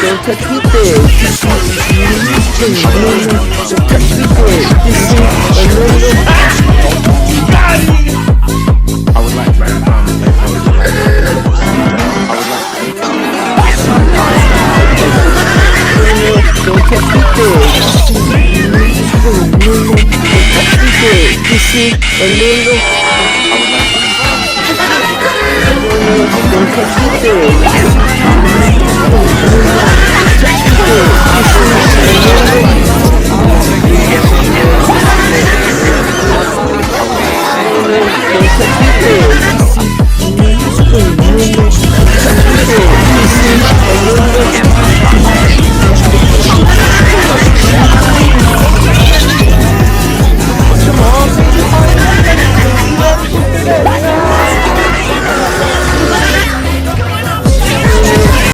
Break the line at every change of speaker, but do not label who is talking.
don't touch me big. Don't touch me big. You see, a little.
I would like to
Don't touch me big. Don't touch me big. You see, a little. Don't touch me big.